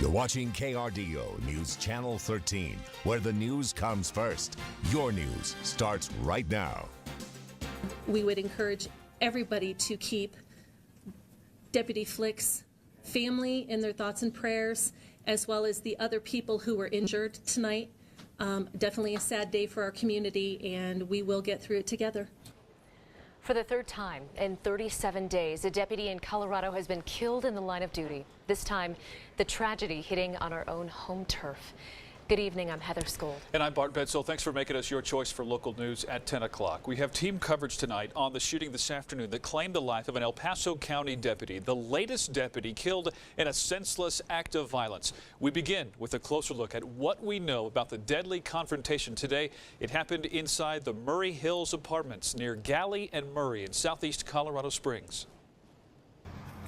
You're watching KRDO News Channel 13, where the news comes first. Your news starts right now. We would encourage everybody to keep Deputy Flick's family in their thoughts and prayers, as well as the other people who were injured tonight. Definitely a sad day for our community, and we will get through it together. For the third time in 37 days, a deputy in Colorado has been killed in the line of duty. This time, the tragedy hitting on our own home turf. Good evening, I'm Heather Skold. And I'm Bart Bedsole. Thanks for making us your choice for local news at 10 o'clock. We have team coverage tonight on the shooting this afternoon that claimed the life of an El Paso County deputy, the latest deputy killed in a senseless act of violence. We begin with a closer look at what we know about the deadly confrontation today. It happened inside the Murray Hills apartments near Galley and Murray in southeast Colorado Springs.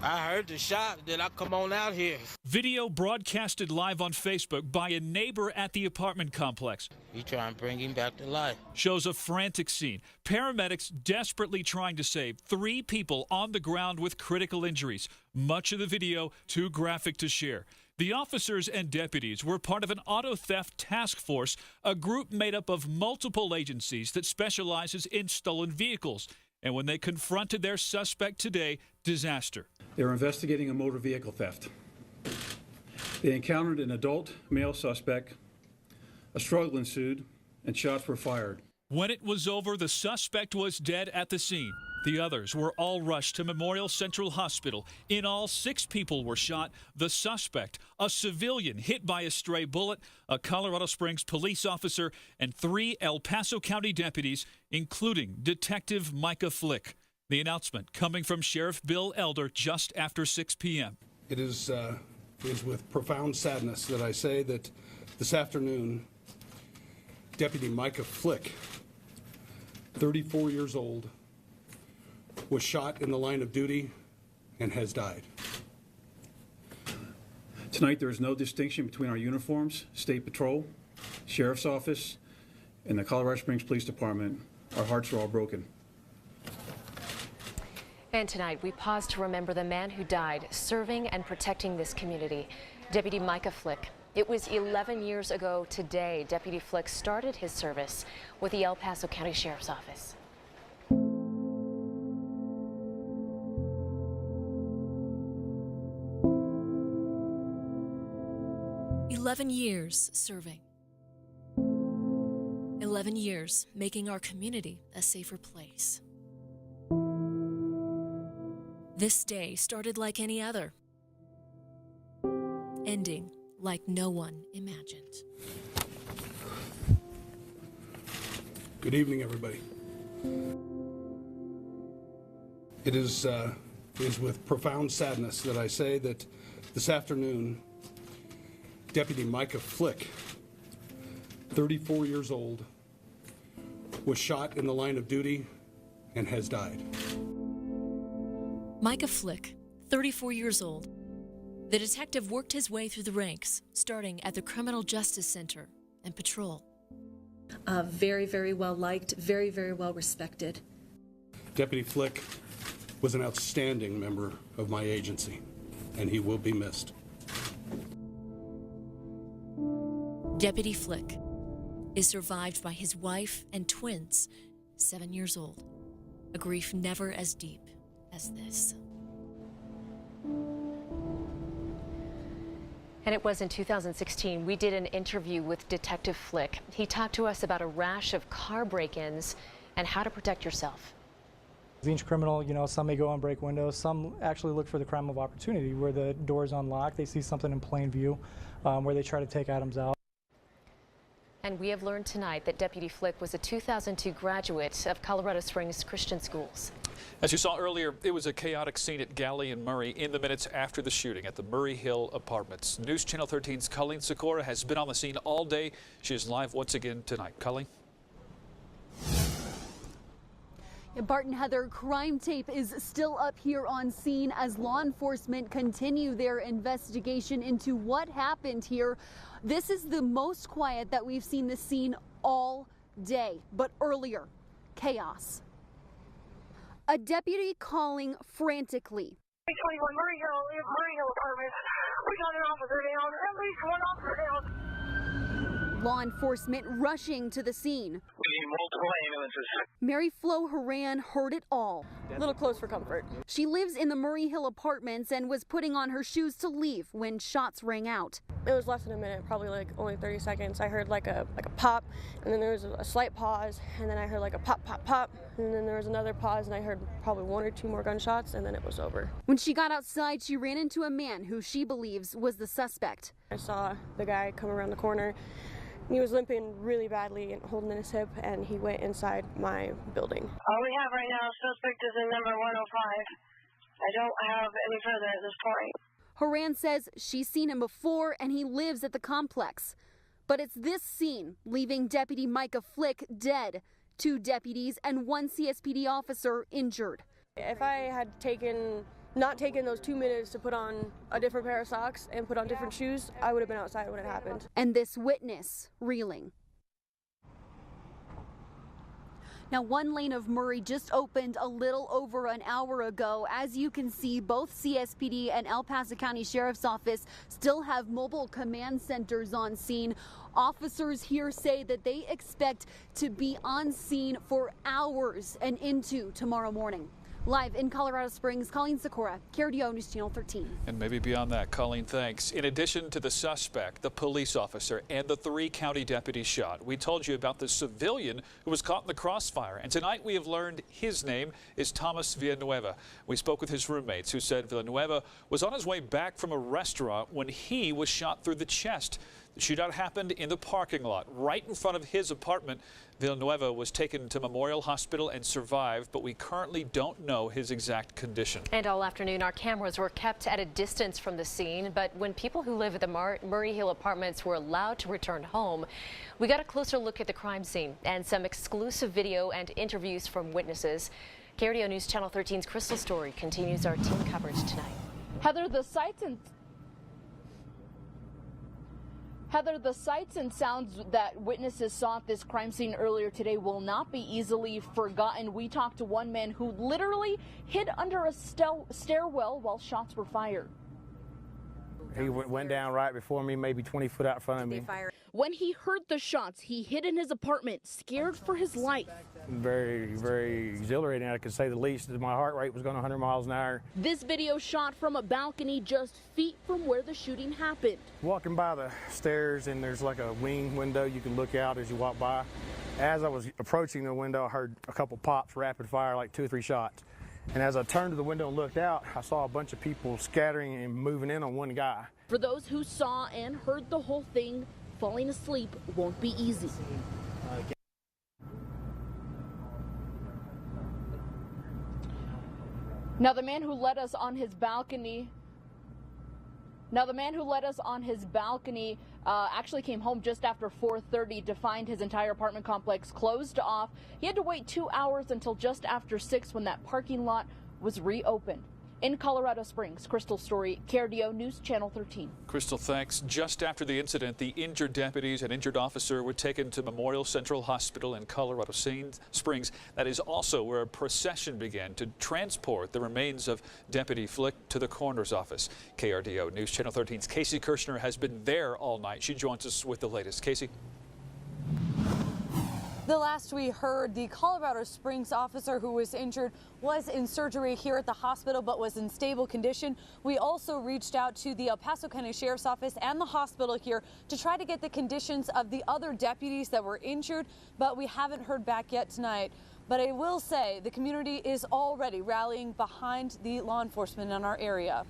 I heard the shot, then I come on out here. Video broadcasted live on Facebook by a neighbor at the apartment complex. We try and bring him back to life. Shows a frantic scene. Paramedics desperately trying to save 3 people on the ground with critical injuries. Much of the video too graphic to share. The officers and deputies were part of an auto theft task force, a group made up of multiple agencies that specializes in stolen vehicles. And when they confronted their suspect today, disaster. They were investigating a motor vehicle theft. They encountered an adult male suspect. A struggle ensued, and shots were fired. When it was over, the suspect was dead at the scene. The others were all rushed to Memorial Central Hospital. In all, 6 people were shot. The suspect, a civilian hit by a stray bullet, a Colorado Springs police officer, and 3 El Paso County deputies, including Detective Micah Flick. The announcement coming from Sheriff Bill Elder just after 6 p.m. It is with profound sadness that I say that this afternoon, Deputy Micah Flick, 34 years old, was shot in the line of duty and has died. Tonight, there is no distinction between our uniforms, State Patrol, Sheriff's Office, and the Colorado Springs Police Department. Our hearts are all broken. And tonight, we pause to remember the man who died serving and protecting this community, Deputy Micah Flick. It was 11 years ago today Deputy Flick started his service with the El Paso County Sheriff's Office. 11 years serving. 11 years making our community a safer place. This day started like any other, ending like no one imagined. Good evening, everybody. It is with profound sadness that I say that this afternoon, Deputy Micah Flick, 34 years old, was shot in the line of duty and has died. Micah Flick, 34 years old. The detective worked his way through the ranks, starting at the Criminal Justice Center and Patrol. Very, very well liked, very, very well respected. Deputy Flick was an outstanding member of my agency, and he will be missed. Deputy Flick is survived by his wife and twins, 7 years old. A grief never as deep as this. And it was in 2016 we did an interview with Detective Flick. He talked to us about a rash of car break-ins and how to protect yourself. Each criminal, some may go and break windows. Some actually look for the crime of opportunity where the door is unlocked. They see something in plain view where they try to take items out. And we have learned tonight that Deputy Flick was a 2002 graduate of Colorado Springs Christian Schools. As you saw earlier, it was a chaotic scene at Galley and Murray in the minutes after the shooting at the Murray Hill Apartments. News Channel 13's Colleen Sikora has been on the scene all day. She is live once again tonight. Colleen? Bart and Heather, crime tape is still up here on scene as law enforcement continue their investigation into what happened here. This is the most quiet that we've seen this scene all day, but earlier, chaos. A deputy calling frantically 21 Murray Hill Apartments. We got an officer down, at least one officer down. Law enforcement rushing to the scene. We need multiple ambulances. Mary Flo Horan heard it all. A little close for comfort. She lives in the Murray Hill Apartments and was putting on her shoes to leave when shots rang out. It was less than a minute, probably like only 30 seconds. I heard like a pop, and then there was a slight pause, and then I heard like a pop, pop, pop, and then there was another pause, and I heard probably 1 or 2 more gunshots, and then it was over. When she got outside, she ran into a man who she believes was the suspect. I saw the guy come around the corner. He was limping really badly and holding in his hip, and he went inside my building. All we have right now, suspect is in number 105. I don't have any further at this point. Horan says she's seen him before and he lives at the complex. But it's this scene leaving Deputy Micah Flick dead, 2 deputies and 1 CSPD officer injured. If I had not taken those 2 minutes to put on a different pair of socks and put on different shoes, I would have been outside when it happened. And this witness reeling. Now, one lane of Murray just opened a little over an hour ago. As you can see, both CSPD and El Paso County Sheriff's Office still have mobile command centers on scene. Officers here say that they expect to be on scene for hours and into tomorrow morning. Live in Colorado Springs, Colleen Sikora, KRDO News Channel 13. And maybe beyond that, Colleen, thanks. In addition to the suspect, the police officer, and the 3 county deputies shot, we told you about the civilian who was caught in the crossfire. And tonight we have learned his name is Thomas Villanueva. We spoke with his roommates who said Villanueva was on his way back from a restaurant when he was shot through the chest. The shootout happened in the parking lot right in front of his apartment. Villanueva was taken to Memorial Hospital and survived, but we currently don't know his exact condition. And all afternoon, our cameras were kept at a distance from the scene. But when people who live at the Murray Hill Apartments were allowed to return home, we got a closer look at the crime scene and some exclusive video and interviews from witnesses. KRDO News Channel 13's Crystal Story continues our team coverage tonight. Heather, the sights and sounds that witnesses saw at this crime scene earlier today will not be easily forgotten. We talked to one man who literally hid under a stairwell while shots were fired. He went down right before me, maybe 20 foot out in front of me. When he heard the shots, he hid in his apartment, scared for his life. Very, very exhilarating, I could say the least. My heart rate was going 100 miles an hour. This video shot from a balcony just feet from where the shooting happened. Walking by the stairs, and there's like a wing window you can look out as you walk by. As I was approaching the window, I heard a couple pops, rapid fire, like 2 or 3 shots. And as I turned to the window and looked out, I saw a bunch of people scattering and moving in on one guy. For those who saw and heard the whole thing, falling asleep won't be easy. Now the man who led us on his balcony actually came home just after 4:30 to find his entire apartment complex closed off. He had to wait 2 hours until just after 6 when that parking lot was reopened. In Colorado Springs, Crystal Story, KRDO News Channel 13. Crystal, thanks. Just after the incident, the injured deputies and injured officer were taken to Memorial Central Hospital in Colorado Springs. That is also where a procession began to transport the remains of Deputy Flick to the coroner's office. KRDO News Channel 13's Casey Kirshner has been there all night. She joins us with the latest. Casey. The last we heard, the Colorado Springs officer who was injured was in surgery here at the hospital but was in stable condition. We also reached out to the El Paso County Sheriff's Office and the hospital here to try to get the conditions of the other deputies that were injured, but we haven't heard back yet tonight. But I will say the community is already rallying behind the law enforcement in our area.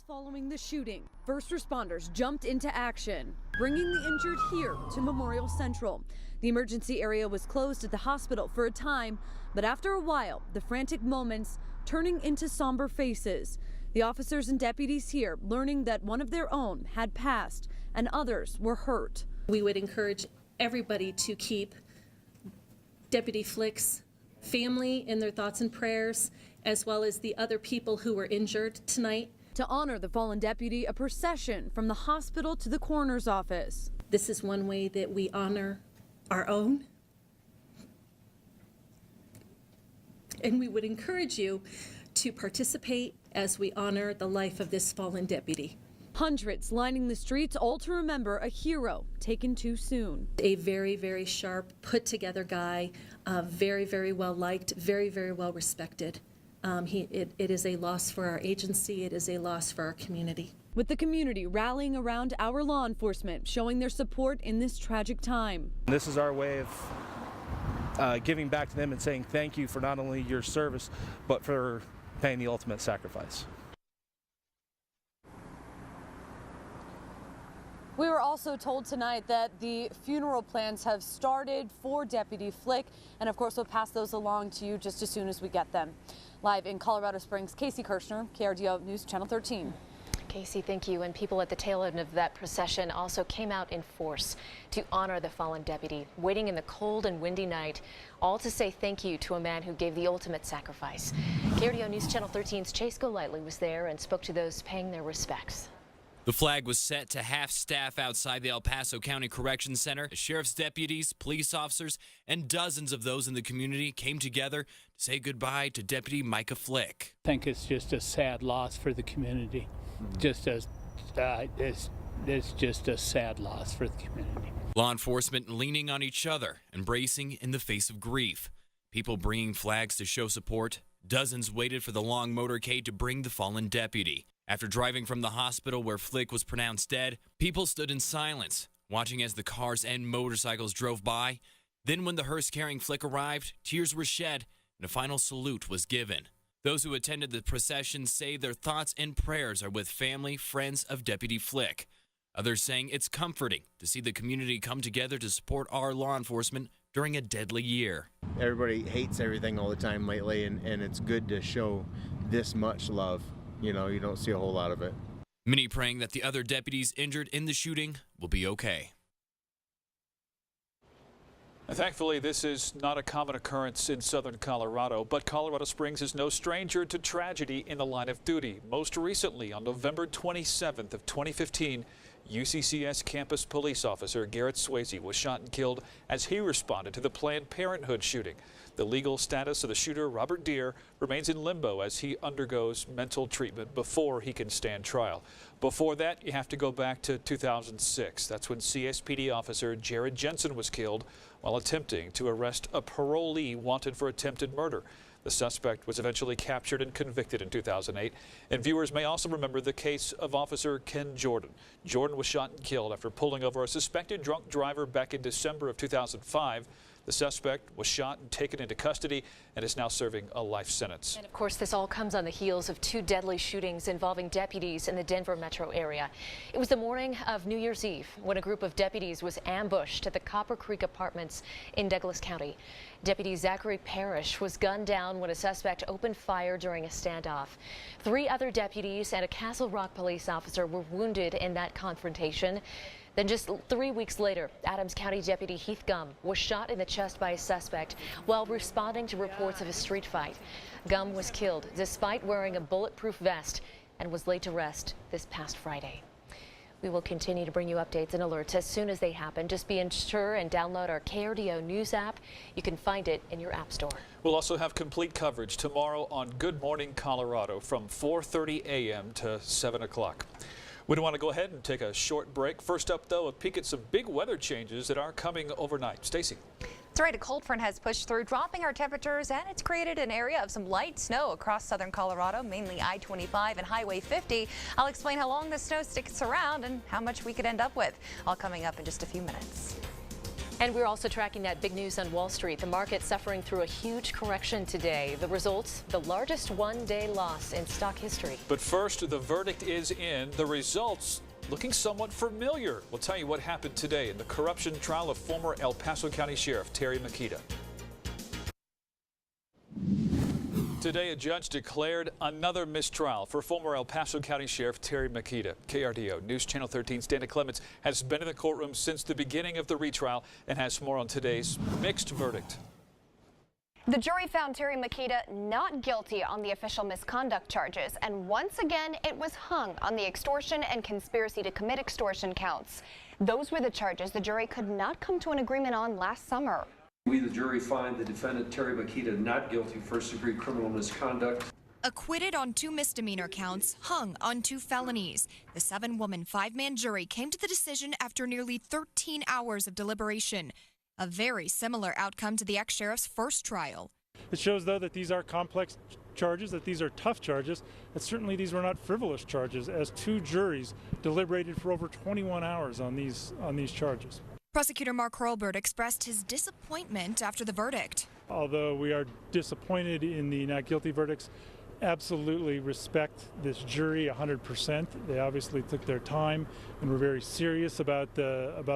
Following the shooting, first responders jumped into action, bringing the injured here to Memorial Central. The emergency area was closed at the hospital for a time, but after a while, the frantic moments turning into somber faces. The officers and deputies here learning that one of their own had passed and others were hurt. We would encourage everybody to keep Deputy Flick's family in their thoughts and prayers, as well as the other people who were injured tonight. To honor the fallen deputy, a procession from the hospital to the coroner's office. This is one way that we honor our own. and we would encourage you to participate as we honor the life of this fallen deputy. Hundreds lining the streets, all to remember a hero taken too soon. A very, very sharp, put together guy, very, very well liked, very, very well respected. It is a loss for our agency. It is a loss for our community. With the community rallying around our law enforcement, showing their support in this tragic time. This is our way of giving back to them and saying thank you for not only your service, but for paying the ultimate sacrifice. We were also told tonight that the funeral plans have started for Deputy Flick, and of course we'll pass those along to you just as soon as we get them. Live in Colorado Springs, Casey Kirshner, KRDO News Channel 13. Casey, thank you. And people at the tail end of that procession also came out in force to honor the fallen deputy, waiting in the cold and windy night, all to say thank you to a man who gave the ultimate sacrifice. KRDO News Channel 13's Chase Golightly was there and spoke to those paying their respects. The flag was set to half staff outside the El Paso County Corrections Center. Sheriff's deputies, police officers, and dozens of those in the community came together to say goodbye to Deputy Micah Flick. I think it's just a sad loss for the community. It's just a sad loss for the community. Law enforcement leaning on each other, embracing in the face of grief. People bringing flags to show support. Dozens waited for the long motorcade to bring the fallen deputy. After driving from the hospital where Flick was pronounced dead, people stood in silence, watching as the cars and motorcycles drove by. Then when the hearse carrying Flick arrived, tears were shed and a final salute was given. Those who attended the procession say their thoughts and prayers are with family, friends of Deputy Flick. Others saying it's comforting to see the community come together to support our law enforcement during a deadly year. Everybody hates everything all the time lately, and it's good to show this much love. You know, you don't see a whole lot of it. Many praying that the other deputies injured in the shooting will be okay. Thankfully, this is not a common occurrence in southern Colorado, but Colorado Springs is no stranger to tragedy in the line of duty. Most recently, on November 27th of 2015, UCCS campus police officer Garrett Swayze was shot and killed as he responded to the Planned Parenthood shooting. The legal status of the shooter, Robert Deere, remains in limbo as he undergoes mental treatment before he can stand trial. Before that, you have to go back to 2006. That's when CSPD officer Jared Jensen was killed while attempting to arrest a parolee wanted for attempted murder. The suspect was eventually captured and convicted in 2008. And viewers may also remember the case of Officer Ken Jordan. Jordan was shot and killed after pulling over a suspected drunk driver back in December of 2005. The suspect was shot and taken into custody and is now serving a life sentence. And of course, this all comes on the heels of two deadly shootings involving deputies in the Denver metro area. It was the morning of New Year's Eve when a group of deputies was ambushed at the Copper Creek Apartments in Douglas County. Deputy Zachary Parrish was gunned down when a suspect opened fire during a standoff. 3 other deputies and a Castle Rock police officer were wounded in that confrontation. Then just 3 weeks later, Adams County Deputy Heath Gum was shot in the chest by a suspect while responding to reports of a street fight. Gum was killed despite wearing a bulletproof vest and was laid to rest this past Friday. We will continue to bring you updates and alerts as soon as they happen. Just be sure and download our KRDO News app. You can find it in your app store. We'll also have complete coverage tomorrow on Good Morning Colorado from 4:30 a.m. to 7 o'clock. We want to go ahead and take a short break. First up, though, a peek at some big weather changes that are coming overnight. Stacey. That's right. A cold front has pushed through, dropping our temperatures, and it's created an area of some light snow across southern Colorado, mainly I-25 and Highway 50. I'll explain how long the snow sticks around and how much we could end up with. All coming up in just a few minutes. And we're also tracking that big news on Wall Street. The market suffering through a huge correction today. The results, the largest one-day loss in stock history. But first, the verdict is in. The results looking somewhat familiar. We'll tell you what happened today in the corruption trial of former El Paso County Sheriff Terry Makita. Today, a judge declared another mistrial for former El Paso County Sheriff Terry Makita. KRDO News Channel 13's Dana Clements has been in the courtroom since the beginning of the retrial and has more on today's mixed verdict. The jury found Terry Makita not guilty on the official misconduct charges, and once again, it was hung on the extortion and conspiracy to commit extortion counts. Those were the charges the jury could not come to an agreement on last summer. We, the jury, find the defendant Terry Makita not guilty of first-degree criminal misconduct. Acquitted on 2 misdemeanor counts, hung on 2 felonies. The 7-woman, 5-man jury came to the decision after nearly 13 hours of deliberation. A very similar outcome to the ex-sheriff's first trial. It shows, though, that these are complex charges, that these are tough charges, and certainly these were not frivolous charges, as 2 juries deliberated for over 21 hours on these charges. Prosecutor Mark Hurlburt expressed his disappointment after the verdict. Although we are disappointed in the not guilty verdicts, absolutely respect this jury 100%. They obviously took their time and were very serious about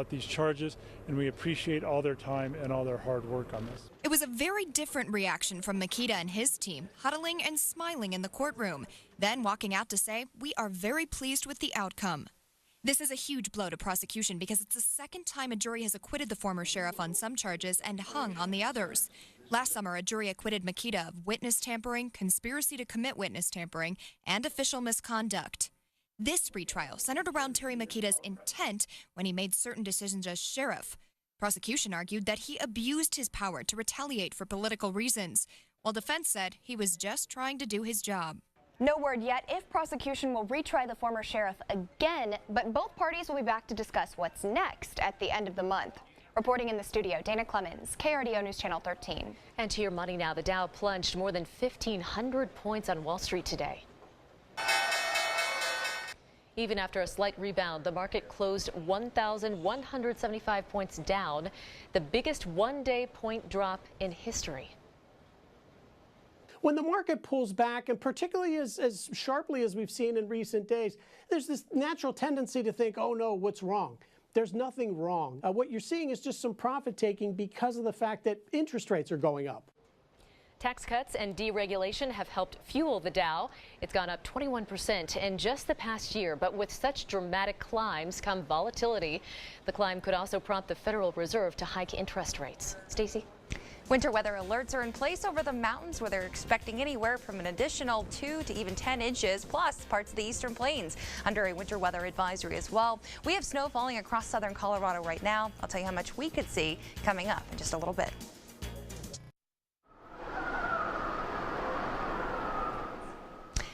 these charges, and we appreciate all their time and all their hard work on this. It was a very different reaction from Makita and his team, huddling and smiling in the courtroom, then walking out to say, "We are very pleased with the outcome." This is a huge blow to prosecution because it's the second time a jury has acquitted the former sheriff on some charges and hung on the others. Last summer, a jury acquitted Makita of witness tampering, conspiracy to commit witness tampering, and official misconduct. This retrial centered around Terry Makita's intent when he made certain decisions as sheriff. Prosecution argued that he abused his power to retaliate for political reasons, while defense said he was just trying to do his job. No word yet if prosecution will retry the former sheriff again, but both parties will be back to discuss what's next at the end of the month. Reporting in the studio, Dana Clemens, KRDO News Channel 13. And to your money now, the Dow plunged more than 1,500 points on Wall Street today. Even after a slight rebound, the market closed 1,175 points down, the biggest one-day point drop in history. When the market pulls back, and particularly as sharply as we've seen in recent days, there's this natural tendency to think, oh no, what's wrong? There's nothing wrong. What you're seeing is just some profit taking because of the fact that interest rates are going up. Tax cuts and deregulation have helped fuel the Dow. It's gone up 21% in just the past year, but with such dramatic climbs come volatility. The climb could also prompt the Federal Reserve to hike interest rates. Stacey? Winter weather alerts are in place over the mountains where they're expecting anywhere from an additional 2 to even 10 inches, plus parts of the eastern plains under a winter weather advisory as well. We have snow falling across southern Colorado right now. I'll tell you how much we could see coming up in just a little bit.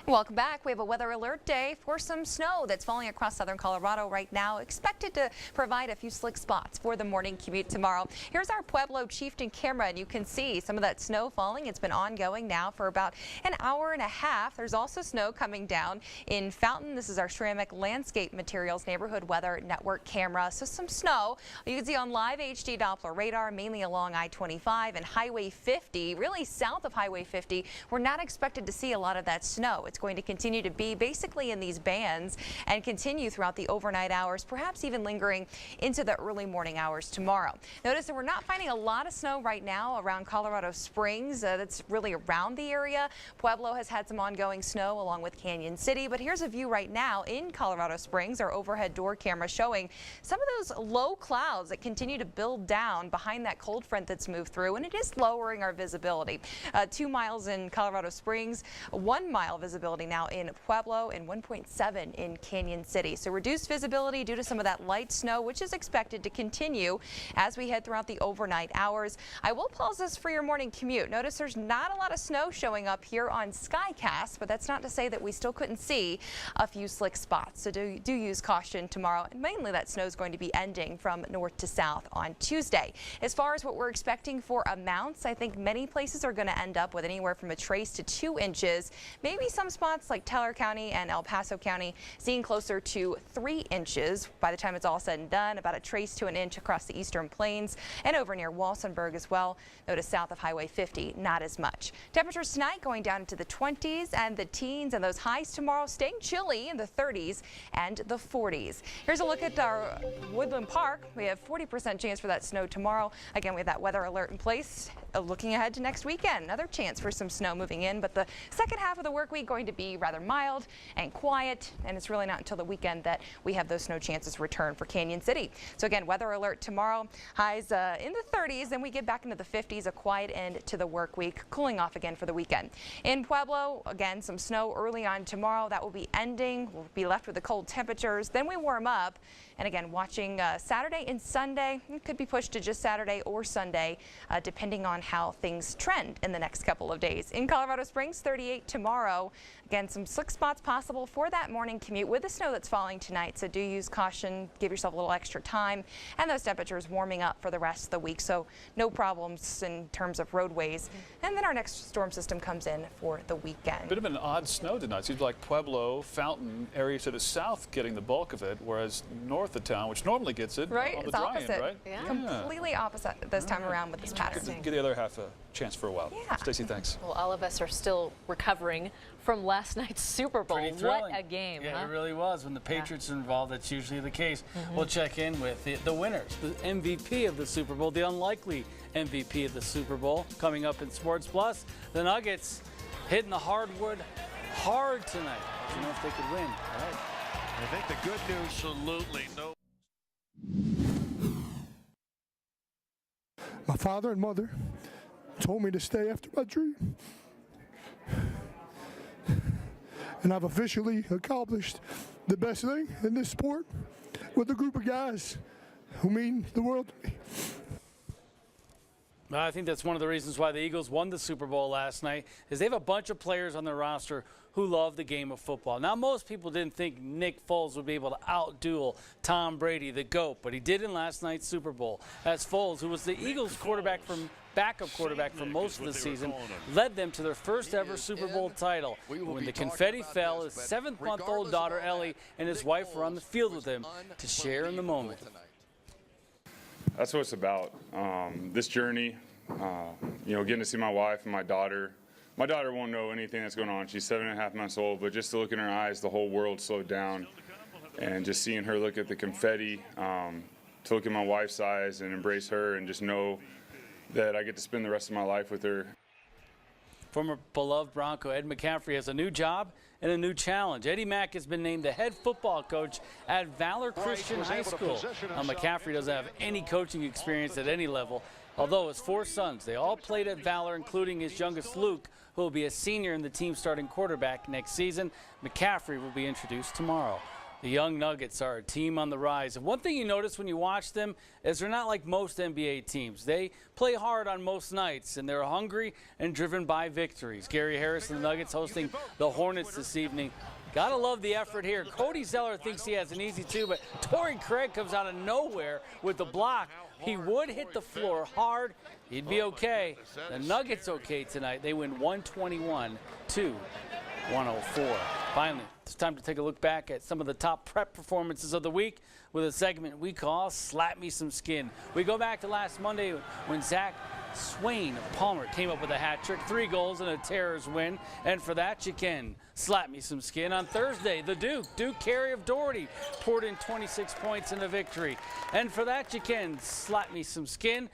Welcome back. We have a weather alert day for some snow that's falling across southern Colorado right now, expected to provide a few slick spots for the morning commute tomorrow. Here's our Pueblo Chieftain camera, and you can see some of that snow falling. It's been ongoing now for about an hour and a half. There's also snow coming down in Fountain. This is our Ceramic Landscape Materials Neighborhood Weather Network camera. So some snow you can see on live HD Doppler radar, mainly along I-25 and Highway 50, really south of Highway 50. We're not expected to see a lot of that snow. It's going to continue to be basically in these bands and continue throughout the overnight hours, perhaps even lingering into the early morning hours tomorrow. Notice that we're not finding a lot of snow right now around Colorado Springs. That's really around the area. Pueblo has had some ongoing snow along with Canyon City, but here's a view right now in Colorado Springs. Our overhead door camera showing some of those low clouds that continue to build down behind that cold front that's moved through, and it is lowering our visibility. 2 miles in Colorado Springs, 1 mile visibility now in Pueblo, and 1.7 in Canyon City. So reduced visibility due to some of that light snow, which is expected to continue as we head throughout the overnight hours. I will pause this for your morning commute. Notice there's not a lot of snow showing up here on Skycast, but that's not to say that we still couldn't see a few slick spots. So do use caution tomorrow, and mainly that snow is going to be ending from north to south on Tuesday. As far as what we're expecting for amounts, I think many places are going to end up with anywhere from a trace to 2 inches, maybe some spots like Teller County and El Paso County seeing closer to 3 inches by the time it's all said and done, about a trace to an inch across the eastern plains and over near Walsenburg as well. Notice south of Highway 50, not as much. Temperatures tonight going down into the 20s and the teens, and those highs tomorrow staying chilly in the 30s and the 40s. Here's a look at our Woodland Park. We have 40% chance for that snow tomorrow. Again, we have that weather alert in place looking ahead to next weekend, another chance for some snow moving in, but the second half of the work week going to be rather mild and quiet, and it's really not until the weekend that we have those snow chances return for Canyon City. So again, weather alert tomorrow, highs in the 30s, then we get back into the 50s, a quiet end to the work week, cooling off again for the weekend. In Pueblo, again, some snow early on tomorrow. That will be ending. We'll be left with the cold temperatures. Then we warm up. And again, watching Saturday and Sunday, it could be pushed to just Saturday or Sunday, depending on how things trend in the next couple of days. In Colorado Springs, 38 tomorrow. Again, some slick spots possible for that morning commute with the snow that's falling tonight. So do use caution, give yourself a little extra time, and those temperatures warming up for the rest of the week. So no problems in terms of roadways. And then our next storm system comes in for the weekend. Bit of an odd snow tonight. Seems like Pueblo, Fountain area to the south getting the bulk of it, whereas north of town, which normally gets it, right, on the it's dry opposite. end, right? Yeah. Completely opposite this time around with this pattern. Give the other half a chance for a while. Yeah. Stacey, thanks. Well, all of us are still recovering from last night's Super Bowl. Pretty What thrilling. a game, Yeah, huh? it really was. When the Patriots are involved, that's usually the case. We'll check in with the winners, the MVP of the Super Bowl, the unlikely MVP of the Super Bowl, coming up in Sports Plus. The Nuggets hitting the hardwood hard tonight. I don't know if they could win. All right. I think the good news, absolutely no. My father and mother told me to stay after my dream. And I've officially accomplished the best thing in this sport with a group of guys who mean the world to me. I think that's one of the reasons why the Eagles won the Super Bowl last night, is they have a bunch of players on their roster who love the game of football. Now, most people didn't think Nick Foles would be able to outduel Tom Brady, the GOAT, but he did in last night's Super Bowl, as Foles, who was the Eagles backup quarterback for most of the season, led them to their first ever Super Bowl title. When the confetti fell, his 7-month-old daughter Ellie and his wife were on the field with him to share in the moment. That's what it's about. This journey, getting to see my wife and my daughter. My daughter won't know anything that's going on. She's 7.5 months old, but just to look in her eyes, the whole world slowed down. And just seeing her look at the confetti, to look at my wife's eyes and embrace her and just know that I get to spend the rest of my life with her. Former beloved Bronco Ed McCaffrey has a new job and a new challenge. Eddie Mack has been named the head football coach at Valor Christian High School. Now, McCaffrey doesn't have any coaching experience at any level, although his 4 sons, they all played at Valor, including his youngest Luke, who will be a senior in the team starting quarterback next season. McCaffrey will be introduced tomorrow. The young Nuggets are a team on the rise. And one thing you notice when you watch them is they're not like most NBA teams. They play hard on most nights, and they're hungry and driven by victories. Gary Harris and the Nuggets hosting the Hornets this evening. Gotta love the effort here. Cody Zeller thinks he has an easy 2, but Torrey Craig comes out of nowhere with the block. He would hit the floor hard. He'd be okay. The Nuggets okay tonight. They win 121-104. Finally, it's time to take a look back at some of the top prep performances of the week with a segment we call Slap Me Some Skin. We go back to last Monday when Zach Swain of Palmer came up with a hat trick, 3 goals and a Terrors win, and for that you can slap me some skin. On Thursday, the Duke Carey of Doherty poured in 26 points in a victory, and for that you can slap me some skin.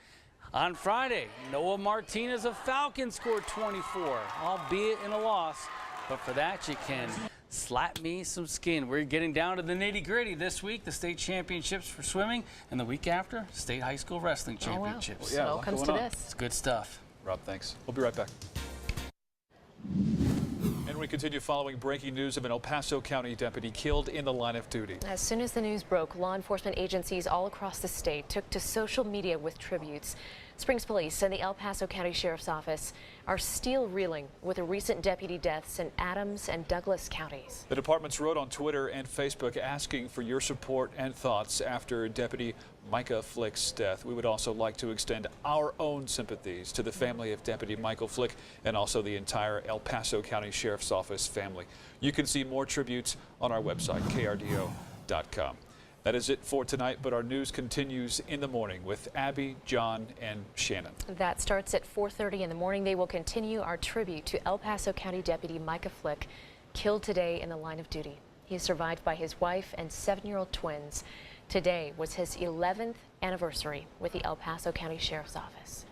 On Friday, Noah Martinez of Falcon scored 24, albeit in a loss, but for that you can slap me some skin. We're getting down to the nitty-gritty this week, the state championships for swimming, and the week after, state high school wrestling championships. Well, yeah, So it comes to this. It's good stuff. Rob, thanks. We'll be right back. And we continue following breaking news of an El Paso County deputy killed in the line of duty. As soon as the news broke, law enforcement agencies all across the state took to social media with tributes. Springs Police and the El Paso County Sheriff's Office are still reeling with the recent deputy deaths in Adams and Douglas counties. The departments wrote on Twitter and Facebook asking for your support and thoughts after Deputy Micah Flick's death. We would also like to extend our own sympathies to the family of Deputy Michael Flick and also the entire El Paso County Sheriff's Office family. You can see more tributes on our website, KRDO.com. That is it for tonight, but our news continues in the morning with Abby, John, and Shannon. That starts at 4:30 in the morning. They will continue our tribute to El Paso County Deputy Micah Flick, killed today in the line of duty. He is survived by his wife and 7-year-old twins. Today was his 11th anniversary with the El Paso County Sheriff's Office.